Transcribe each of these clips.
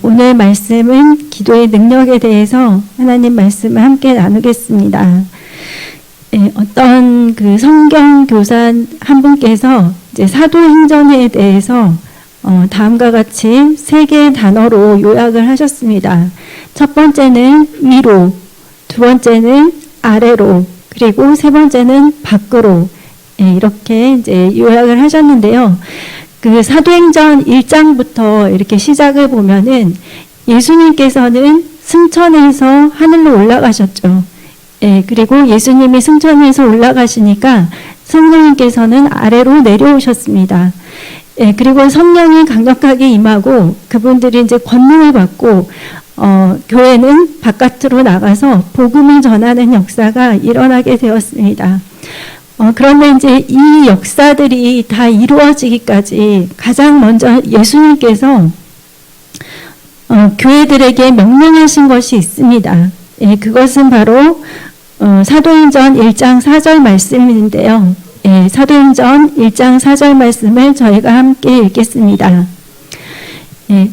오늘 말씀은 기도의 능력에 대해서 하나님 말씀을 함께 나누겠습니다. 어떤 그 성경 교사 한 분께서 이제 사도행전에 대해서 다음과 같이 3개의 단어로 요약을 하셨습니다. 첫 번째는 위로, 두 번째는 아래로, 그리고 세 번째는 밖으로, 이렇게 이제 요약을 하셨는데요. 그 사도행전 1장부터 이렇게 시작을 보면은 예수님께서는 승천해서 하늘로 올라가셨죠. 그리고 예수님이 승천해서 올라가시니까 성령님께서는 아래로 내려오셨습니다. 그리고 성령이 강력하게 임하고 그분들이 이제 권능을 받고 교회는 바깥으로 나가서 복음을 전하는 역사가 일어나게 되었습니다. 그런데 이제 이 역사들이 다 이루어지기까지 가장 먼저 예수님께서 교회들에게 명령하신 것이 있습니다. 그것은 바로 사도행전 1장 4절 말씀인데요. 사도행전 1장 4절 말씀을 저희가 함께 읽겠습니다.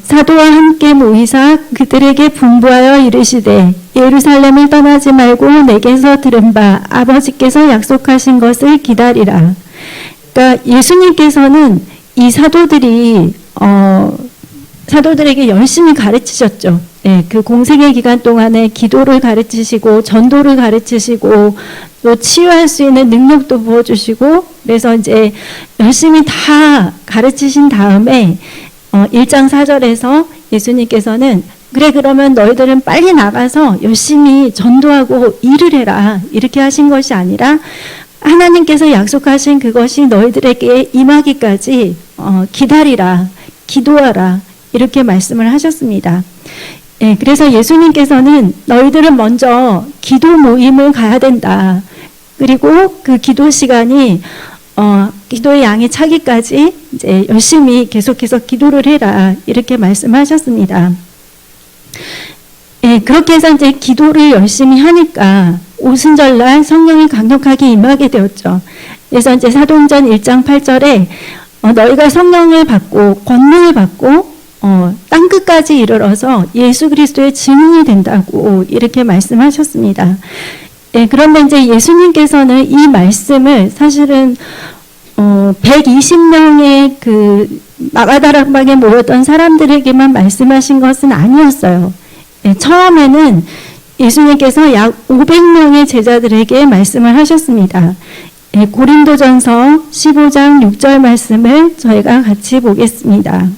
사도와 함께 모이사 그들에게 분부하여 이르시되 예루살렘을 떠나지 말고 내게서 들은 바 아버지께서 약속하신 것을 기다리라. 그러니까 예수님께서는 이 사도들에게 열심히 가르치셨죠. 그 공생의 기간 동안에 기도를 가르치시고 전도를 가르치시고 또 치유할 수 있는 능력도 부어주시고 그래서 이제 열심히 다 가르치신 다음에 1장 4절에서 예수님께서는 그래 그러면 너희들은 빨리 나가서 열심히 전도하고 일을 해라 이렇게 하신 것이 아니라 하나님께서 약속하신 그것이 너희들에게 임하기까지 기다리라 기도하라 이렇게 말씀을 하셨습니다. 그래서 예수님께서는 너희들은 먼저 기도 모임을 가야 된다. 그리고 그 기도 시간이 기도의 양이 차기까지 이제 열심히 계속해서 기도를 해라 이렇게 말씀하셨습니다. 그렇게 해서 이제 기도를 열심히 하니까 오순절날 성령이 강력하게 임하게 되었죠. 그래서 이제 사도행전 1장 8절에 너희가 성령을 받고 권능을 받고 땅 끝까지 이르러서 예수 그리스도의 증인이 된다고 이렇게 말씀하셨습니다. 그런데 이제 예수님께서는 이 말씀을 사실은 120명의 그 마가다락방에 모였던 사람들에게만 말씀하신 것은 아니었어요. 처음에는 예수님께서 약 500명의 제자들에게 말씀을 하셨습니다. 고린도전서 15장 6절 말씀을 저희가 같이 보겠습니다.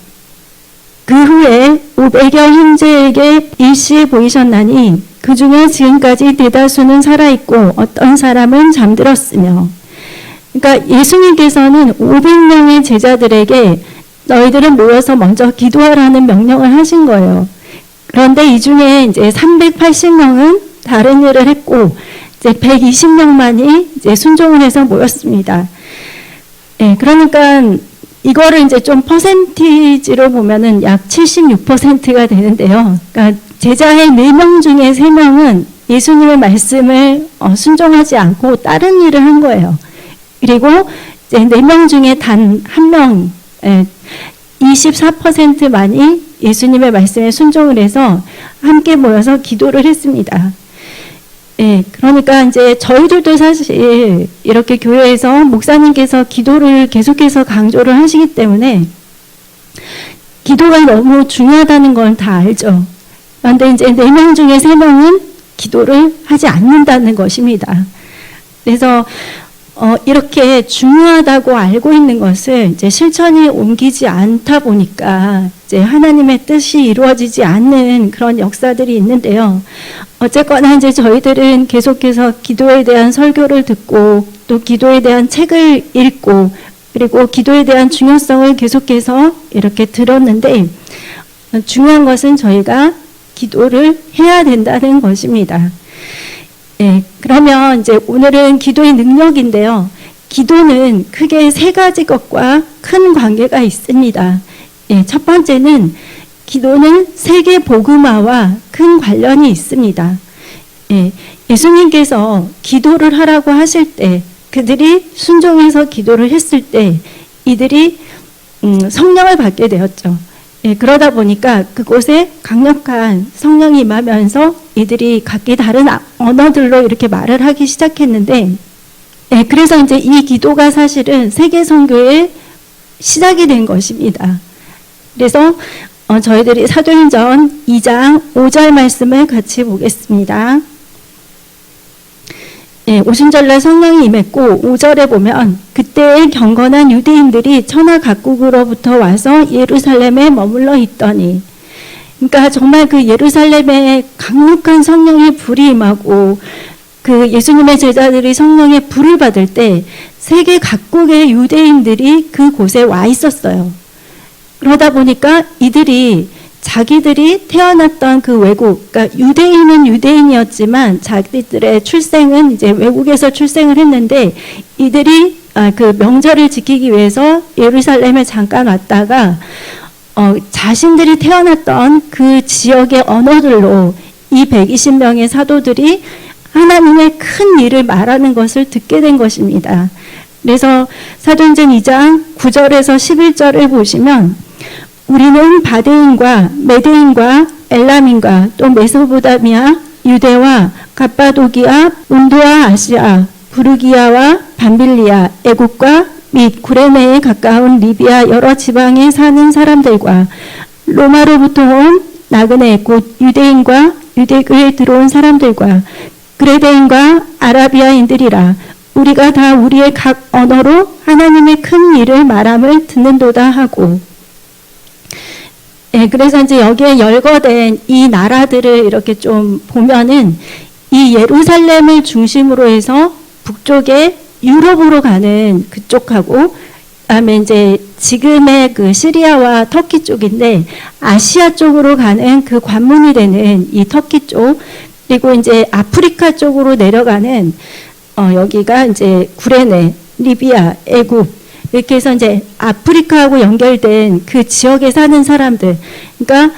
그 후에 500여 형제에게 일시에 보이셨나니 그 중에 지금까지 대다수는 살아있고 어떤 사람은 잠들었으며 그러니까 예수님께서는 500명의 제자들에게 너희들은 모여서 먼저 기도하라는 명령을 하신 거예요. 그런데 이 중에 이제 380명은 다른 일을 했고 이제 120명만이 이제 순종을 해서 모였습니다. 그러니까 이거를 이제 좀 퍼센티지로 보면은 약 76%가 되는데요. 그러니까 제자의 4명 중에 3명은 예수님의 말씀을 순종하지 않고 다른 일을 한 거예요. 그리고 이제 4명 중에 단 1명, 24%만이 예수님의 말씀에 순종을 해서 함께 모여서 기도를 했습니다. 그러니까 이제 저희들도 사실 이렇게 교회에서 목사님께서 기도를 계속해서 강조를 하시기 때문에 기도가 너무 중요하다는 건 다 알죠. 그런데 이제 4명 중에 3명은 기도를 하지 않는다는 것입니다. 그래서 이렇게 중요하다고 알고 있는 것을 이제 실천이 옮기지 않다 보니까 이제 하나님의 뜻이 이루어지지 않는 그런 역사들이 있는데요. 어쨌거나 이제 저희들은 계속해서 기도에 대한 설교를 듣고 또 기도에 대한 책을 읽고 그리고 기도에 대한 중요성을 계속해서 이렇게 들었는데 중요한 것은 저희가 기도를 해야 된다는 것입니다. 그러면 이제 오늘은 기도의 능력인데요. 기도는 크게 3가지 것과 큰 관계가 있습니다. 첫 번째는 기도는 세계 복음화와 큰 관련이 있습니다. 예수님께서 기도를 하라고 하실 때 그들이 순종해서 기도를 했을 때 이들이 성령을 받게 되었죠. 예, 그러다 보니까 그곳에 강력한 성령이 임하면서 이들이 각기 다른 언어들로 이렇게 말을 하기 시작했는데, 예, 그래서 이제 이 기도가 사실은 세계 선교의 시작이 된 것입니다. 그래서 저희들이 사도행전 2장 5절 말씀을 같이 보겠습니다. 예, 오순절날 성령이 임했고 5절에 보면 그때의 경건한 유대인들이 천하 각국으로부터 와서 예루살렘에 머물러 있더니, 그러니까 정말 그 예루살렘에 강력한 성령의 불이 임하고 그 예수님의 제자들이 성령의 불을 받을 때 세계 각국의 유대인들이 그곳에 와 있었어요. 그러다 보니까 이들이 자기들이 태어났던 그 외국, 그러니까 유대인은 유대인이었지만 자기들의 출생은 이제 외국에서 출생을 했는데, 이들이 그 명절을 지키기 위해서 예루살렘에 잠깐 왔다가 자신들이 태어났던 그 지역의 언어들로 이 120명의 사도들이 하나님의 큰 일을 말하는 것을 듣게 된 것입니다. 그래서 사도행전 2장 9절에서 11절을 보시면, 우리는 바데인과 메데인과 엘람인과 또 메소포타미아, 유대와 갑바도기아, 온도와 아시아, 부르기아와 밤빌리아, 애국과 및 구레네에 가까운 리비아 여러 지방에 사는 사람들과 로마로부터 온 나그네 곧 유대인과 유대교에 들어온 사람들과 그레데인과 아라비아인들이라, 우리가 다 우리의 각 언어로 하나님의 큰 일을 말함을 듣는도다 하고. 예, 그래서 이제 여기에 열거된 이 나라들을 이렇게 좀 보면은 이 예루살렘을 중심으로 해서 북쪽에 유럽으로 가는 그쪽하고, 그다음에 이제 지금의 그 시리아와 터키 쪽인데 아시아 쪽으로 가는 그 관문이 되는 이 터키 쪽, 그리고 이제 아프리카 쪽으로 내려가는 여기가 이제 구레네, 리비아, 애국, 이렇게 해서 이제 아프리카하고 연결된 그 지역에 사는 사람들, 그러니까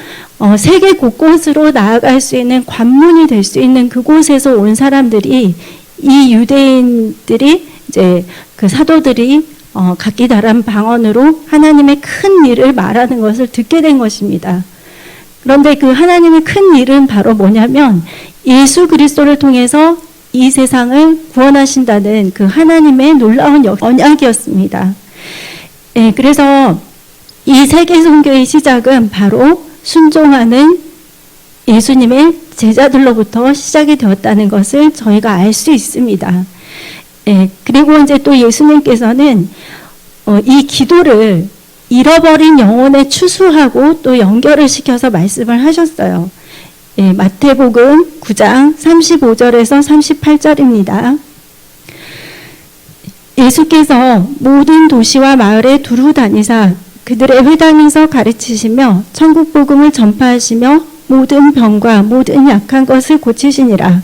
세계 곳곳으로 나아갈 수 있는 관문이 될 수 있는 그곳에서 온 사람들이, 이 유대인들이 이제 그 사도들이 각기 다른 방언으로 하나님의 큰 일을 말하는 것을 듣게 된 것입니다. 그런데 그 하나님의 큰 일은 바로 뭐냐면 예수 그리스도를 통해서 이 세상을 구원하신다는 그 하나님의 놀라운 언약이었습니다. 예, 그래서 이 세계 선교의 시작은 바로 순종하는 예수님의 제자들로부터 시작이 되었다는 것을 저희가 알 수 있습니다. 예, 그리고 이제 또 예수님께서는 이 기도를 잃어버린 영혼에 추수하고 또 연결을 시켜서 말씀을 하셨어요. 예, 마태복음 9장 35절에서 38절입니다. 예수께서 모든 도시와 마을에 두루 다니사 그들의 회당에서 가르치시며 천국 복음을 전파하시며 모든 병과 모든 약한 것을 고치시니라.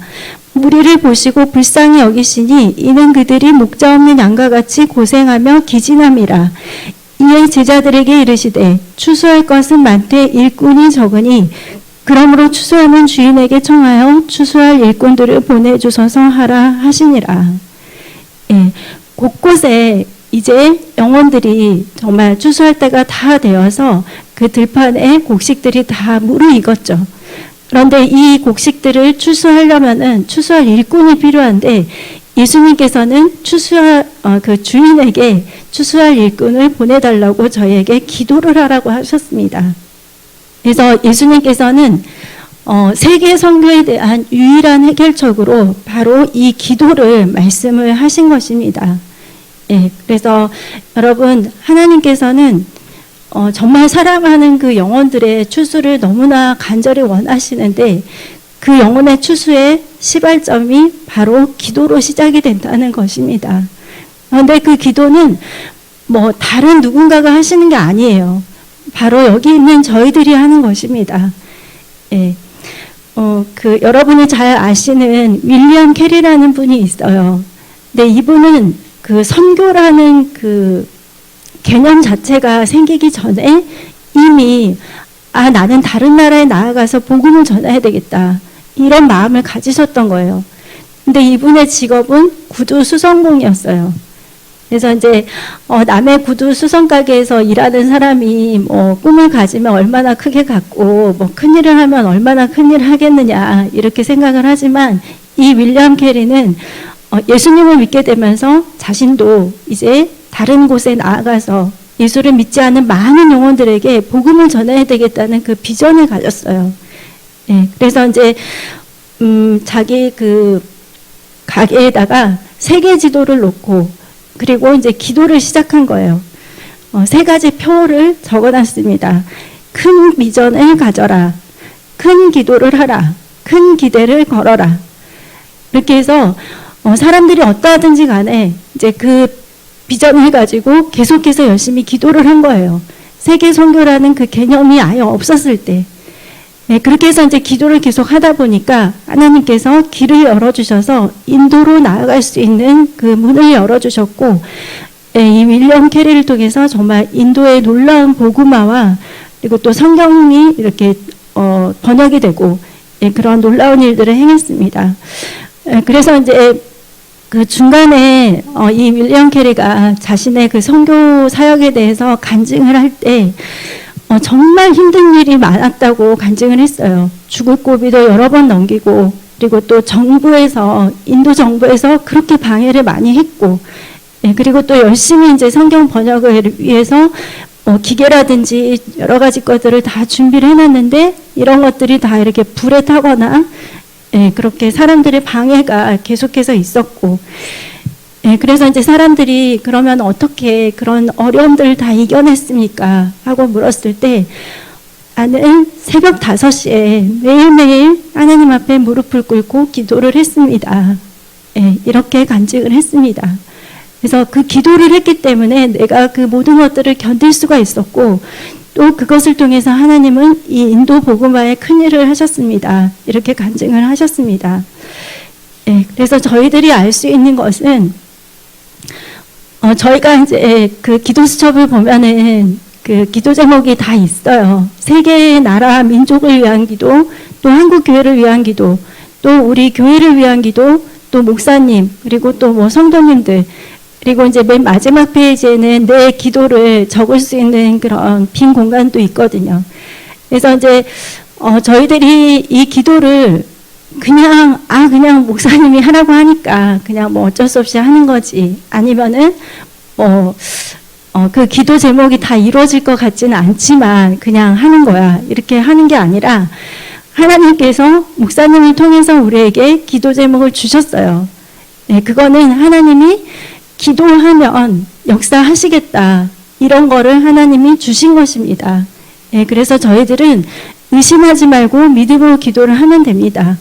무리를 보시고 불쌍히 여기시니 이는 그들이 목자 없는 양과 같이 고생하며 기진함이라. 이에 제자들에게 이르시되 추수할 것은 많되 일꾼이 적으니 그러므로 추수하는 주인에게 청하여 추수할 일꾼들을 보내주소서 하라 하시니라. 예, 곳곳에 이제 영혼들이 정말 추수할 때가 다 되어서 그 들판에 곡식들이 다 무르익었죠. 그런데 이 곡식들을 추수하려면은 추수할 일꾼이 필요한데 예수님께서는 그 주인에게 추수할 일꾼을 보내달라고 저희에게 기도를 하라고 하셨습니다. 그래서 예수님께서는 세계 선교에 대한 유일한 해결책으로 바로 이 기도를 말씀을 하신 것입니다. 예, 그래서 여러분, 하나님께서는 정말 사랑하는 그 영혼들의 추수를 너무나 간절히 원하시는데 그 영혼의 추수의 시발점이 바로 기도로 시작이 된다는 것입니다. 그런데 그 기도는 뭐 다른 누군가가 하시는 게 아니에요. 바로 여기 있는 저희들이 하는 것입니다. 예. 여러분이 잘 아시는 윌리엄 캐리라는 분이 있어요. 근데 이분은 그 선교라는 그 개념 자체가 생기기 전에 이미 나는 다른 나라에 나아가서 복음을 전해야 되겠다. 이런 마음을 가지셨던 거예요. 근데 이분의 직업은 구두 수선공이었어요. 그래서 이제 남의 구두 수선 가게에서 일하는 사람이 뭐 꿈을 가지면 얼마나 크게 갖고 뭐 큰일을 하면 얼마나 큰일을 하겠느냐 이렇게 생각을 하지만 이 윌리엄 캐리는 예수님을 믿게 되면서 자신도 이제 다른 곳에 나아가서 예수를 믿지 않는 많은 영혼들에게 복음을 전해야 되겠다는 그 비전을 가졌어요. 예, 그래서 이제 자기 그 가게에다가 세계 지도를 놓고 그리고 이제 기도를 시작한 거예요. 세 가지 표를 적어놨습니다. 큰 비전을 가져라. 큰 기도를 하라. 큰 기대를 걸어라. 이렇게 해서 사람들이 어떠하든지 간에 이제 그 비전을 가지고 계속해서 열심히 기도를 한 거예요. 세계 선교라는 그 개념이 아예 없었을 때. 네, 그렇게 해서 이제 기도를 계속 하다 보니까 하나님께서 길을 열어주셔서 인도로 나아갈 수 있는 그 문을 열어주셨고, 이 윌리엄 캐리를 통해서 정말 인도의 놀라운 복음화와 그리고 또 성경이 이렇게 번역이 되고 그런 놀라운 일들을 행했습니다. 그래서 이제 그 중간에 이 윌리엄 캐리가 자신의 그 선교 사역에 대해서 간증을 할 때 정말 힘든 일이 많았다고 간증을 했어요. 죽을 고비도 여러 번 넘기고 그리고 또 정부에서 인도 정부에서 그렇게 방해를 많이 했고 그리고 또 열심히 이제 성경 번역을 위해서 기계라든지 여러 가지 것들을 다 준비를 해놨는데 이런 것들이 다 이렇게 불에 타거나 그렇게 사람들의 방해가 계속해서 있었고 그래서 이제 사람들이 그러면 어떻게 그런 어려움들을 다 이겨냈습니까? 하고 물었을 때 나는 새벽 5시에 매일매일 하나님 앞에 무릎을 꿇고 기도를 했습니다. 이렇게 간증을 했습니다. 그래서 그 기도를 했기 때문에 내가 그 모든 것들을 견딜 수가 있었고 또 그것을 통해서 하나님은 이 인도 복음화에 큰 일을 하셨습니다. 이렇게 간증을 하셨습니다. 그래서 저희들이 알 수 있는 것은 저희가 이제 그 기도 수첩을 보면은 그 기도 제목이 다 있어요. 세계의 나라 민족을 위한 기도, 또 한국 교회를 위한 기도, 또 우리 교회를 위한 기도, 또 목사님, 그리고 또 뭐 성도님들, 그리고 이제 맨 마지막 페이지에는 내 기도를 적을 수 있는 그런 빈 공간도 있거든요. 그래서 이제 저희들이 이 기도를 그냥 목사님이 하라고 하니까 그냥 뭐 어쩔 수 없이 하는 거지. 아니면은 그 기도 제목이 다 이루어질 것 같지는 않지만 그냥 하는 거야. 이렇게 하는 게 아니라 하나님께서 목사님을 통해서 우리에게 기도 제목을 주셨어요. 그거는 하나님이 기도하면 역사하시겠다. 이런 거를 하나님이 주신 것입니다. 그래서 저희들은 의심하지 말고 믿음으로 기도를 하면 됩니다.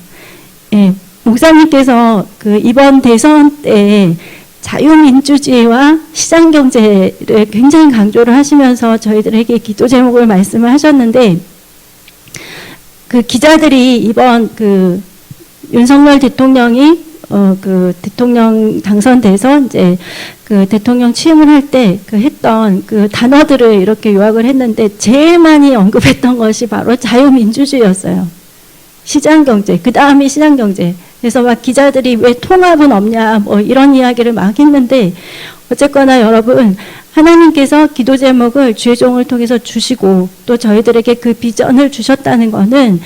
목사님께서 그 이번 대선 때 자유민주주의와 시장경제를 굉장히 강조를 하시면서 저희들에게 기도 제목을 말씀을 하셨는데 그 기자들이 이번 그 윤석열 대통령이 그 대통령 당선돼서 이제 그 대통령 취임을 할 때 그 했던 그 단어들을 이렇게 요약을 했는데 제일 많이 언급했던 것이 바로 자유민주주의였어요. 시장경제, 그 다음이 시장경제. 그래서 막 기자들이 왜 통합은 없냐, 뭐 이런 이야기를 막 했는데, 어쨌거나 여러분, 하나님께서 기도 제목을 주의 종을 통해서 주시고, 또 저희들에게 그 비전을 주셨다는 것은,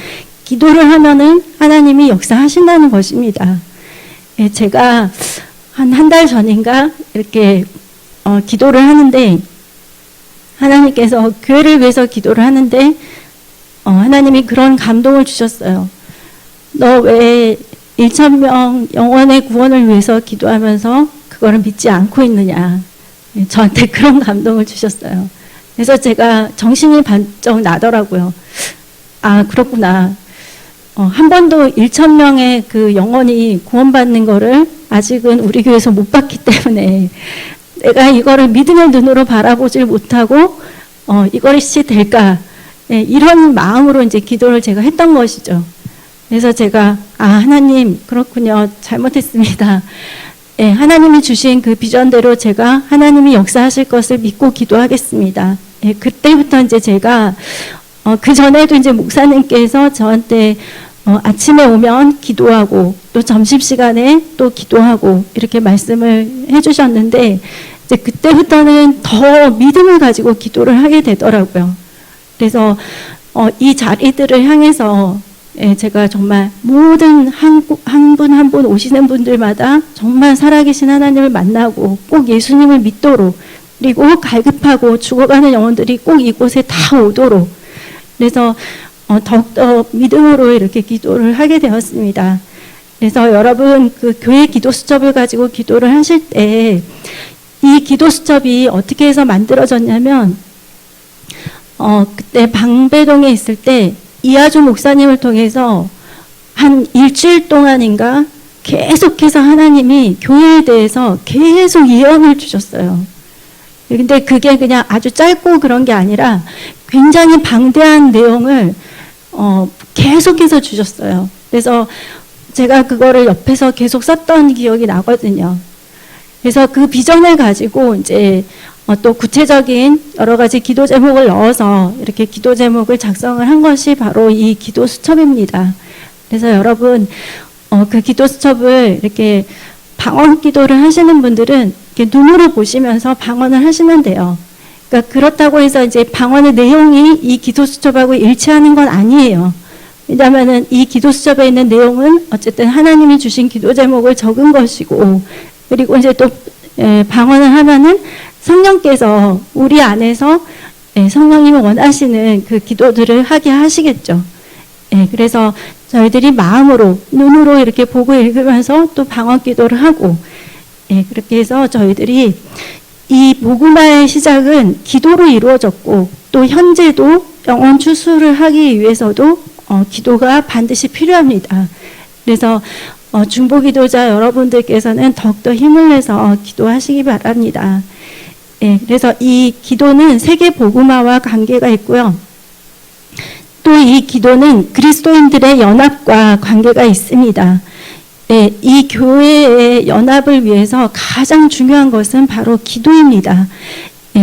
기도를 하면은 하나님이 역사하신다는 것입니다. 제가 한 달 전인가, 이렇게, 기도를 하는데, 하나님께서 교회를 위해서 기도를 하는데, 하나님이 그런 감동을 주셨어요. 너 왜 1,000명 영혼의 구원을 위해서 기도하면서 그거를 믿지 않고 있느냐. 저한테 그런 감동을 주셨어요. 그래서 제가 정신이 번쩍 나더라고요. 아, 그렇구나. 한 번도 1,000명의 그 영혼이 구원받는 거를 아직은 우리 교회에서 못 봤기 때문에 내가 이거를 믿음의 눈으로 바라보질 못하고 이것이 될까? 이런 마음으로 이제 기도를 제가 했던 것이죠. 그래서 제가 하나님 그렇군요. 잘못했습니다. 하나님이 주신 그 비전대로 제가 하나님이 역사하실 것을 믿고 기도하겠습니다. 그때부터 이제 제가 그 전에도 이제 목사님께서 저한테 아침에 오면 기도하고 또 점심시간에 또 기도하고 이렇게 말씀을 해주셨는데 이제 그때부터는 더 믿음을 가지고 기도를 하게 되더라고요. 그래서 이 자리들을 향해서 제가 정말 모든 한 분 한 분 오시는 분들마다 정말 살아계신 하나님을 만나고 꼭 예수님을 믿도록, 그리고 갈급하고 죽어가는 영혼들이 꼭 이곳에 다 오도록, 그래서 더욱더 믿음으로 이렇게 기도를 하게 되었습니다. 그래서 여러분, 그 교회 기도 수첩을 가지고 기도를 하실 때 이 기도 수첩이 어떻게 해서 만들어졌냐면, 그때 방배동에 있을 때 이하주 목사님을 통해서 한 일주일 동안인가 계속해서 하나님이 교회에 대해서 계속 예언을 주셨어요. 근데 그게 그냥 아주 짧고 그런 게 아니라 굉장히 방대한 내용을 계속해서 주셨어요. 그래서 제가 그거를 옆에서 계속 썼던 기억이 나거든요. 그래서 그 비전을 가지고 이제 또 구체적인 여러 가지 기도 제목을 넣어서 이렇게 기도 제목을 작성을 한 것이 바로 이 기도 수첩입니다. 그래서 여러분, 그 기도 수첩을 이렇게 방언 기도를 하시는 분들은 이렇게 눈으로 보시면서 방언을 하시면 돼요. 그러니까 그렇다고 해서 이제 방언의 내용이 이 기도 수첩하고 일치하는 건 아니에요. 왜냐하면은 이 기도 수첩에 있는 내용은 어쨌든 하나님이 주신 기도 제목을 적은 것이고, 그리고 이제 또 방언을 하면은 성령께서 우리 안에서 성령님이 원하시는 그 기도들을 하게 하시겠죠. 그래서 저희들이 마음으로, 눈으로 이렇게 보고 읽으면서 또 방언 기도를 하고, 그렇게 해서 저희들이 이 복음화의 시작은 기도로 이루어졌고, 또 현재도 영혼 추수를 하기 위해서도 기도가 반드시 필요합니다. 그래서 중보기도자 여러분들께서는 더욱더 힘을 내서 기도하시기 바랍니다. 그래서 이 기도는 세계 복음화와 관계가 있고요. 또 이 기도는 그리스도인들의 연합과 관계가 있습니다. 이 교회의 연합을 위해서 가장 중요한 것은 바로 기도입니다.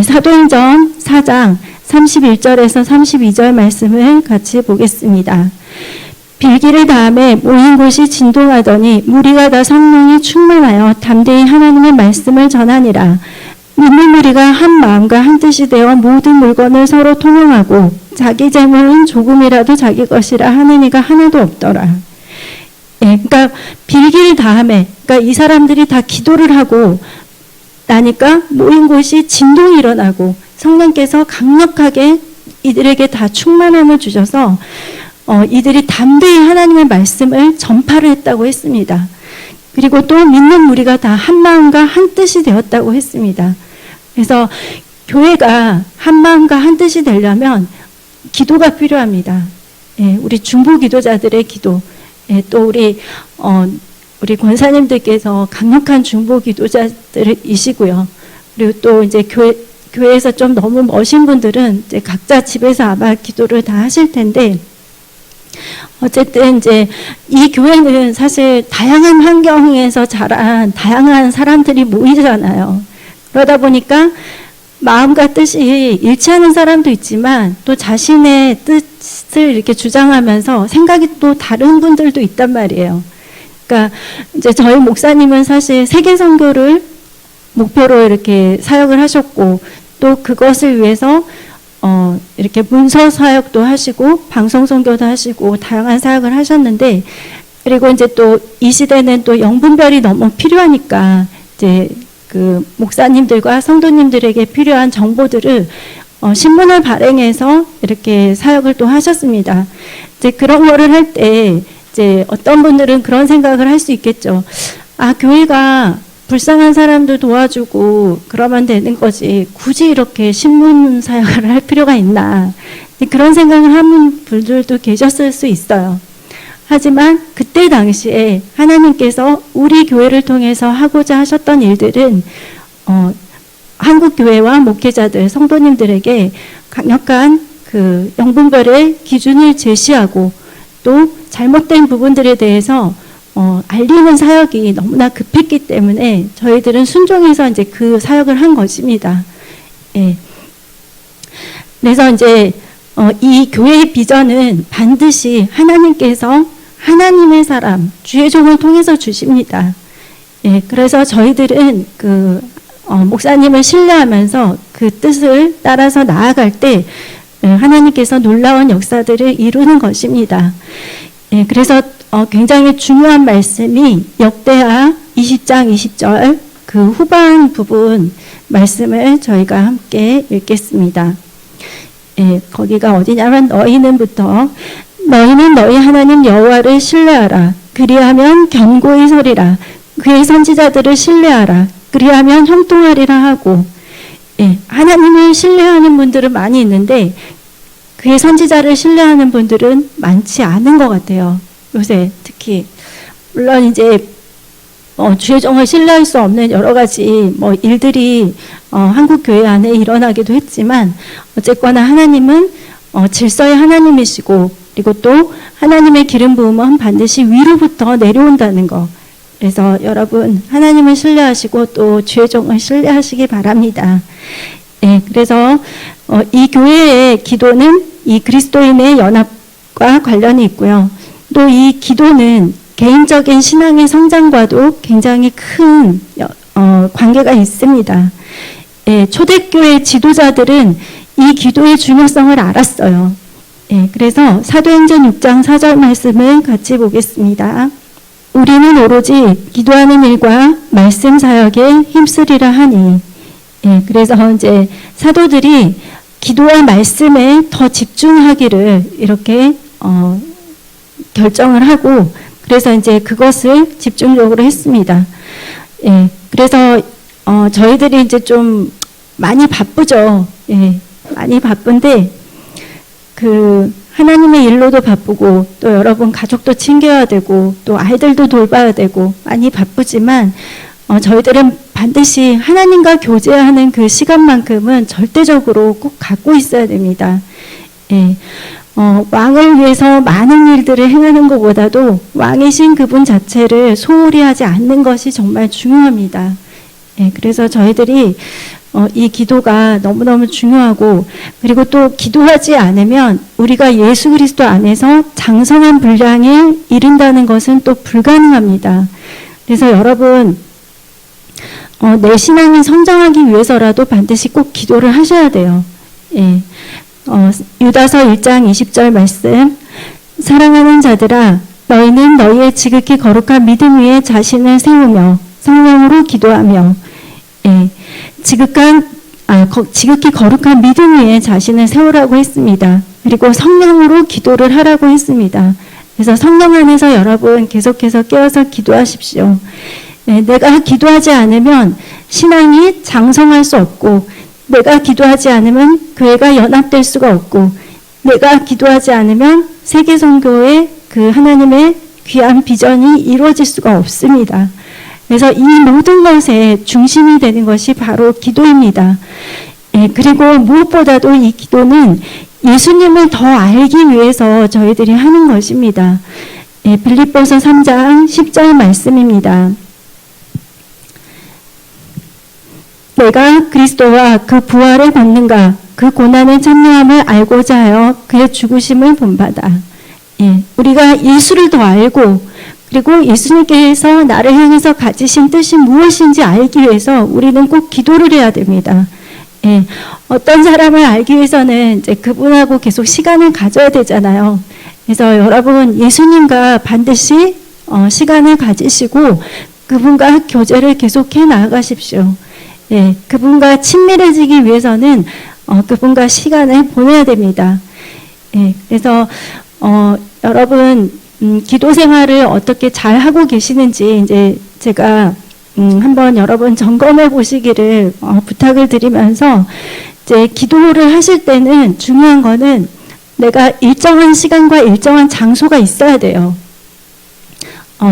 사도행전 4장 31절에서 32절 말씀을 같이 보겠습니다. 빌기를 다음에 모인 곳이 진동하더니 무리가 다 성령이 충만하여 담대히 하나님의 말씀을 전하니라. 믿는 무리가 한 마음과 한 뜻이 되어 모든 물건을 서로 통용하고 자기 재물은 조금이라도 자기 것이라 하는 이가 하나도 없더라. 그러니까 빌기를 다음에, 그러니까 이 사람들이 다 기도를 하고 나니까 모인 곳이 진동이 일어나고 성령께서 강력하게 이들에게 다 충만함을 주셔서 이들이 담대히 하나님의 말씀을 전파를 했다고 했습니다. 그리고 또 믿는 무리가 다 한 마음과 한 뜻이 되었다고 했습니다. 그래서 교회가 한 마음과 한 뜻이 되려면 기도가 필요합니다. 우리 중보 기도자들의 기도, 또 우리 권사님들께서 강력한 중보 기도자들이시고요. 그리고 또 이제 교회에서 좀 너무 멋진 분들은 이제 각자 집에서 아마 기도를 다 하실 텐데, 어쨌든 이제 이 교회는 사실 다양한 환경에서 자란 다양한 사람들이 모이잖아요. 그러다 보니까 마음과 뜻이 일치하는 사람도 있지만 또 자신의 뜻을 이렇게 주장하면서 생각이 또 다른 분들도 있단 말이에요. 그러니까 이제 저희 목사님은 사실 세계 선교를 목표로 이렇게 사역을 하셨고, 또 그것을 위해서 이렇게 문서 사역도 하시고 방송 선교도 하시고 다양한 사역을 하셨는데, 그리고 이제 또 이 시대는 또 영분별이 너무 필요하니까 이제 그 목사님들과 성도님들에게 필요한 정보들을 신문을 발행해서 이렇게 사역을 또 하셨습니다. 이제 그런 거를 할 때 이제 어떤 분들은 그런 생각을 할 수 있겠죠. 아, 교회가 불쌍한 사람들 도와주고 그러면 되는 거지 굳이 이렇게 신문 사역을 할 필요가 있나, 그런 생각을 하는 분들도 계셨을 수 있어요. 하지만 그때 당시에 하나님께서 우리 교회를 통해서 하고자 하셨던 일들은 한국 교회와 목회자들, 성도님들에게 강력한 그 영분별의 기준을 제시하고 또 잘못된 부분들에 대해서 알리는 사역이 너무나 급했기 때문에 저희들은 순종해서 이제 그 사역을 한 것입니다. 그래서 이제 이 교회의 비전은 반드시 하나님께서 하나님의 사람, 주의 종을 통해서 주십니다. 그래서 저희들은 그 목사님을 신뢰하면서 그 뜻을 따라서 나아갈 때 하나님께서 놀라운 역사들을 이루는 것입니다. 그래서 굉장히 중요한 말씀이 역대하 20장 20절 그 후반 부분 말씀을 저희가 함께 읽겠습니다. 거기가 어디냐면 너희는 너희 하나님 여호와를 신뢰하라. 그리하면 견고히 서리라. 그의 선지자들을 신뢰하라. 그리하면 형통하리라 하고, 하나님을 신뢰하는 분들은 많이 있는데 그의 선지자를 신뢰하는 분들은 많지 않은 것 같아요. 요새 특히 물론 이제 주의 종을 신뢰할 수 없는 여러 가지 일들이 한국 교회 안에 일어나기도 했지만 어쨌거나 하나님은 질서의 하나님이시고 그리고 또 하나님의 기름 부음은 반드시 위로부터 내려온다는 거. 그래서 여러분 하나님을 신뢰하시고 또 주의 종을 신뢰하시기 바랍니다. 그래서 이 교회의 기도는 이 그리스도인의 연합과 관련이 있고요. 또 이 기도는 개인적인 신앙의 성장과도 굉장히 큰 관계가 있습니다. 초대교회 지도자들은 이 기도의 중요성을 알았어요. 그래서 사도행전 6장 4절 말씀을 같이 보겠습니다. 우리는 오로지 기도하는 일과 말씀 사역에 힘쓰리라 하니. 그래서 이제 사도들이 기도와 말씀에 더 집중하기를 이렇게 결정을 하고 그래서 이제 그것을 집중적으로 했습니다. 그래서 저희들이 이제 좀 많이 바쁘죠. 많이 바쁜데 그 하나님의 일로도 바쁘고 또 여러분 가족도 챙겨야 되고 또 아이들도 돌봐야 되고 많이 바쁘지만 저희들은 반드시 하나님과 교제하는 그 시간만큼은 절대적으로 꼭 갖고 있어야 됩니다. 왕을 위해서 많은 일들을 행하는 것보다도 왕이신 그분 자체를 소홀히 하지 않는 것이 정말 중요합니다. 그래서 저희들이 이 기도가 너무너무 중요하고 그리고 또 기도하지 않으면 우리가 예수 그리스도 안에서 장성한 분량에 이른다는 것은 또 불가능합니다. 그래서 여러분 내 신앙이 성장하기 위해서라도 반드시 꼭 기도를 하셔야 돼요. 유다서 1장 20절 말씀 사랑하는 자들아 너희는 너희의 지극히 거룩한 믿음 위에 자신을 세우며 성령으로 기도하며 지극히 거룩한 믿음 위에 자신을 세우라고 했습니다. 그리고 성령으로 기도를 하라고 했습니다. 그래서 성령 안에서 여러분 계속해서 깨어서 기도하십시오. 내가 기도하지 않으면 신앙이 장성할 수 없고 내가 기도하지 않으면 교회가 연합될 수가 없고 내가 기도하지 않으면 세계선교의 그 하나님의 귀한 비전이 이루어질 수가 없습니다. 그래서 이 모든 것의 중심이 되는 것이 바로 기도입니다. 그리고 무엇보다도 이 기도는 예수님을 더 알기 위해서 저희들이 하는 것입니다. 빌립보서 3장 10절 말씀입니다. 내가 그리스도와 그 부활을 받는가 그 고난의 참여함을 알고자 하여 그의 죽으심을 본받아. 우리가 예수를 더 알고 그리고 예수님께서 나를 향해서 가지신 뜻이 무엇인지 알기 위해서 우리는 꼭 기도를 해야 됩니다. 어떤 사람을 알기 위해서는 이제 그분하고 계속 시간을 가져야 되잖아요. 그래서 여러분 예수님과 반드시 시간을 가지시고 그분과 교제를 계속해 나아가십시오. 그분과 친밀해지기 위해서는 그분과 시간을 보내야 됩니다. 그래서 여러분 기도 생활을 어떻게 잘 하고 계시는지 이제 제가 한번 여러분 점검해 보시기를 부탁을 드리면서 이제 기도를 하실 때는 중요한 거는 내가 일정한 시간과 일정한 장소가 있어야 돼요.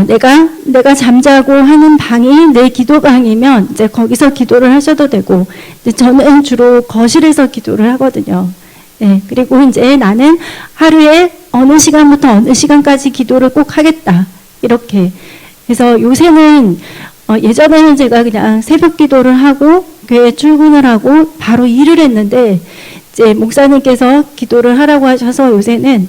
내가 잠자고 하는 방이 내 기도방이면 이제 거기서 기도를 하셔도 되고, 이제 저는 주로 거실에서 기도를 하거든요. 그리고 이제 나는 하루에 어느 시간부터 어느 시간까지 기도를 꼭 하겠다. 이렇게. 그래서 요새는, 예전에는 제가 그냥 새벽 기도를 하고, 교회 출근을 하고, 바로 일을 했는데, 이제 목사님께서 기도를 하라고 하셔서 요새는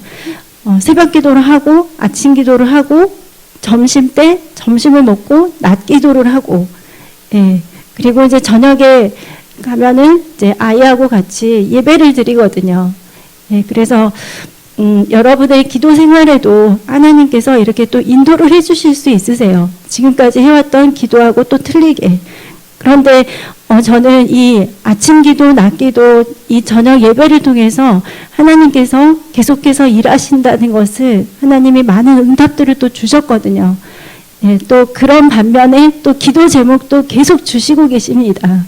새벽 기도를 하고, 아침 기도를 하고, 점심 때 점심을 먹고 낮 기도를 하고, 그리고 이제 저녁에 가면은 이제 아이하고 같이 예배를 드리거든요. 예, 그래서 여러분의 기도 생활에도 하나님께서 이렇게 또 인도를 해주실 수 있으세요. 지금까지 해왔던 기도하고 또 틀리게. 그런데 저는 이 아침 기도, 낮 기도, 이 저녁 예배를 통해서 하나님께서 계속해서 일하신다는 것을 하나님이 많은 응답들을 또 주셨거든요. 예, 또 그런 반면에 또 기도 제목도 계속 주시고 계십니다.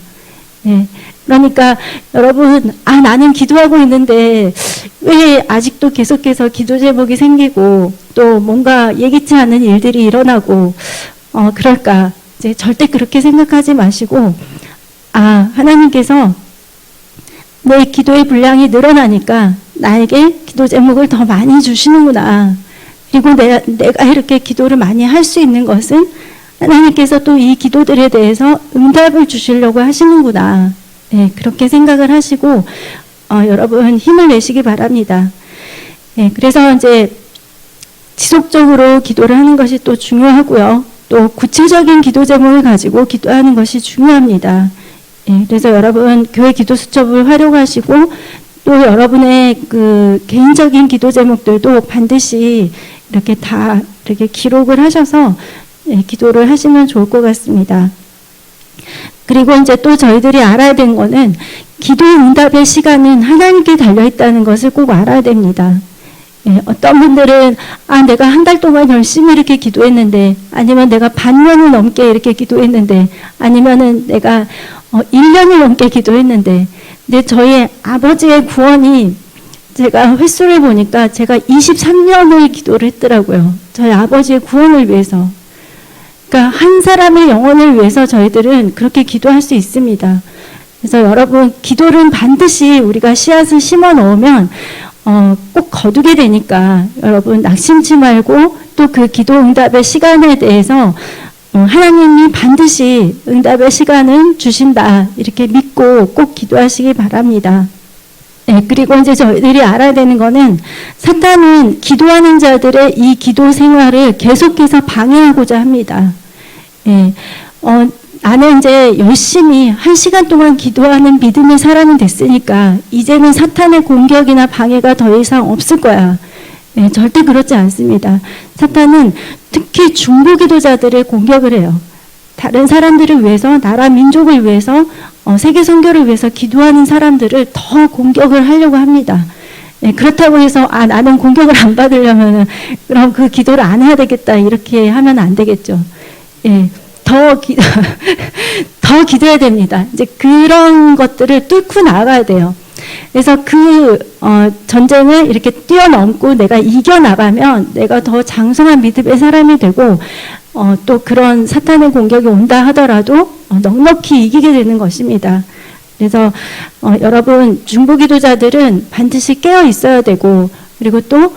예, 그러니까 여러분, 나는 기도하고 있는데 왜 아직도 계속해서 기도 제목이 생기고 또 뭔가 예기치 않은 일들이 일어나고 그럴까? 이제 절대 그렇게 생각하지 마시고, 하나님께서 내 기도의 분량이 늘어나니까 나에게 기도 제목을 더 많이 주시는구나. 그리고 내가 이렇게 기도를 많이 할 수 있는 것은 하나님께서 또 이 기도들에 대해서 응답을 주시려고 하시는구나. 네, 그렇게 생각을 하시고 여러분 힘을 내시기 바랍니다. 네, 그래서 이제 지속적으로 기도를 하는 것이 또 중요하고요. 또 구체적인 기도 제목을 가지고 기도하는 것이 중요합니다. 네, 그래서 여러분 교회 기도 수첩을 활용하시고 또 여러분의 그 개인적인 기도 제목들도 반드시 이렇게 다 이렇게 기록을 하셔서 기도를 하시면 좋을 것 같습니다. 그리고 이제 또 저희들이 알아야 되는 거는 기도 응답의 시간은 하나님께 달려있다는 것을 꼭 알아야 됩니다. 어떤 분들은 내가 한 달 동안 열심히 이렇게 기도했는데, 아니면 내가 반년을 넘게 이렇게 기도했는데, 아니면은 내가 1년을 넘게 기도했는데, 근데 저희 아버지의 구원이 제가 횟수를 보니까 제가 23년을 기도를 했더라고요. 저희 아버지의 구원을 위해서. 그러니까 한 사람의 영혼을 위해서 저희들은 그렇게 기도할 수 있습니다. 그래서 여러분 기도는 반드시 우리가 씨앗을 심어 놓으면 꼭 거두게 되니까 여러분 낙심치 말고 또 그 기도 응답의 시간에 대해서 하나님이 반드시 응답의 시간은 주신다 이렇게 믿고 꼭 기도하시기 바랍니다. 네, 그리고 이제 저희들이 알아야 되는 거는 사탄은 기도하는 자들의 이 기도 생활을 계속해서 방해하고자 합니다. 네, 나는 이제 열심히 1시간 동안 기도하는 믿음의 사람이 됐으니까 이제는 사탄의 공격이나 방해가 더 이상 없을 거야. 네, 절대 그렇지 않습니다. 사탄은 특히 중보 기도자들을 공격을 해요. 다른 사람들을 위해서, 나라 민족을 위해서, 세계 선교를 위해서 기도하는 사람들을 더 공격을 하려고 합니다. 네, 그렇다고 해서 나는 공격을 안 받으려면 그럼 그 기도를 안 해야 되겠다 이렇게 하면 안 되겠죠. 예, 더 기도해야 됩니다. 이제 그런 것들을 뚫고 나가야 돼요. 그래서 그 전쟁을 이렇게 뛰어넘고 내가 이겨나가면 내가 더 장성한 믿음의 사람이 되고 또 그런 사탄의 공격이 온다 하더라도 넉넉히 이기게 되는 것입니다. 그래서 여러분 중보 기도자들은 반드시 깨어 있어야 되고, 그리고 또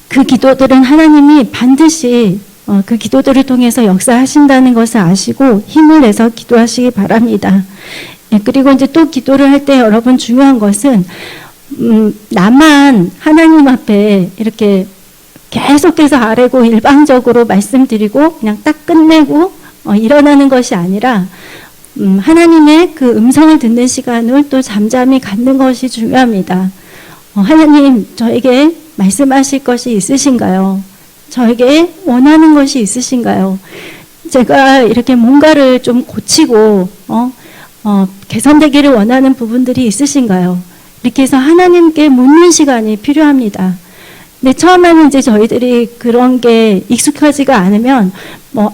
그 기도들은 하나님이 반드시 그 기도들을 통해서 역사하신다는 것을 아시고 힘을 내서 기도하시기 바랍니다. 그리고 이제 또 기도를 할 때 여러분 중요한 것은 나만 하나님 앞에 이렇게 계속해서 아뢰고 일방적으로 말씀드리고 그냥 딱 끝내고 일어나는 것이 아니라 하나님의 그 음성을 듣는 시간을 또 잠잠히 갖는 것이 중요합니다. 하나님 저에게 말씀하실 것이 있으신가요? 저에게 원하는 것이 있으신가요? 제가 이렇게 뭔가를 좀 고치고 개선되기를 원하는 부분들이 있으신가요? 이렇게 해서 하나님께 묻는 시간이 필요합니다. 근데 처음에는 이제 저희들이 그런 게 익숙하지가 않으면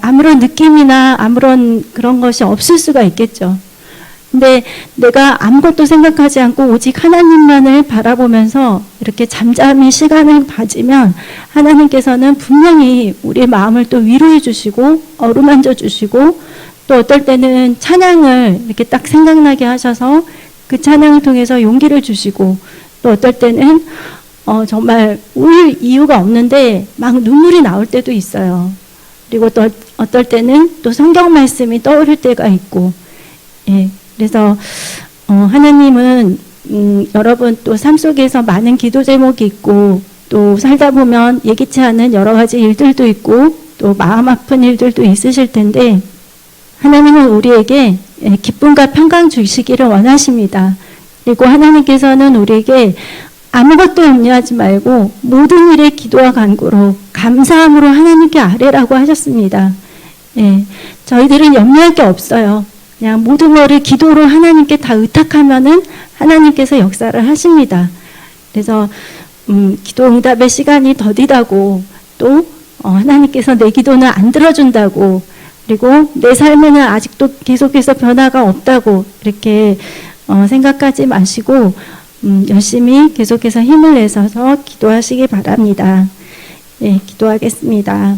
아무런 느낌이나 아무런 그런 것이 없을 수가 있겠죠. 근데 내가 아무것도 생각하지 않고 오직 하나님만을 바라보면서 이렇게 잠잠히 시간을 가지면 하나님께서는 분명히 우리의 마음을 또 위로해 주시고 어루만져 주시고 또 어떨 때는 찬양을 이렇게 딱 생각나게 하셔서 그 찬양을 통해서 용기를 주시고 또 어떨 때는 정말 울 이유가 없는데 막 눈물이 나올 때도 있어요. 그리고 또 어떨 때는 또 성경 말씀이 떠오를 때가 있고, 예. 그래서 하나님은 여러분 또 삶 속에서 많은 기도 제목이 있고 또 살다 보면 예기치 않은 여러 가지 일들도 있고 또 마음 아픈 일들도 있으실 텐데 하나님은 우리에게 기쁨과 평강 주시기를 원하십니다. 그리고 하나님께서는 우리에게 아무것도 염려하지 말고 모든 일에 기도와 간구로 감사함으로 하나님께 아뢰라고 하셨습니다. 예, 저희들은 염려할 게 없어요. 그냥 모든 것을 기도로 하나님께 다 의탁하면은 하나님께서 역사를 하십니다. 그래서 기도 응답의 시간이 더디다고 또 하나님께서 내 기도는 안 들어준다고 그리고 내 삶에는 아직도 계속해서 변화가 없다고 이렇게 생각하지 마시고 열심히 계속해서 힘을 내셔서 기도하시기 바랍니다. 네, 기도하겠습니다.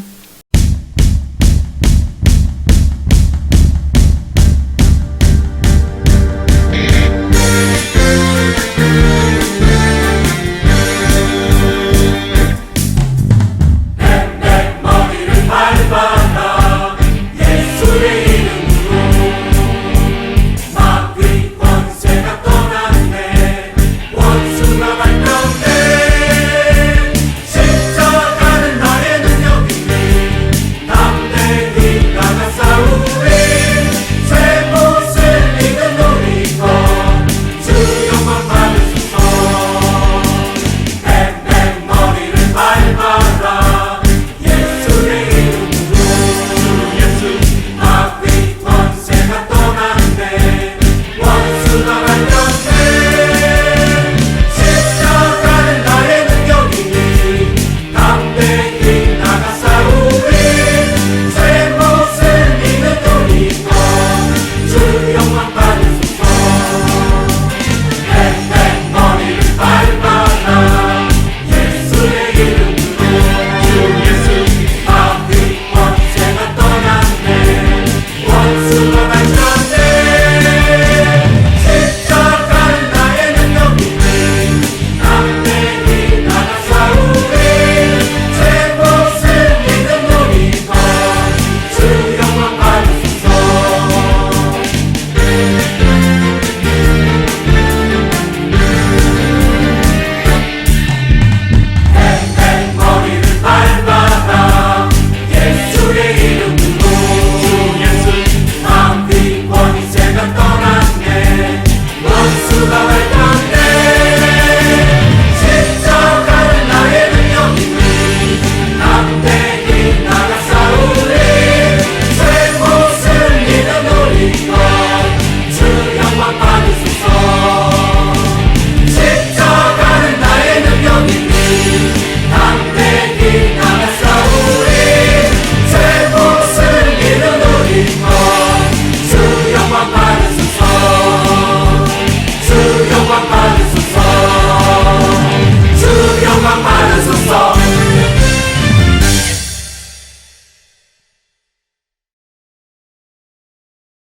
영광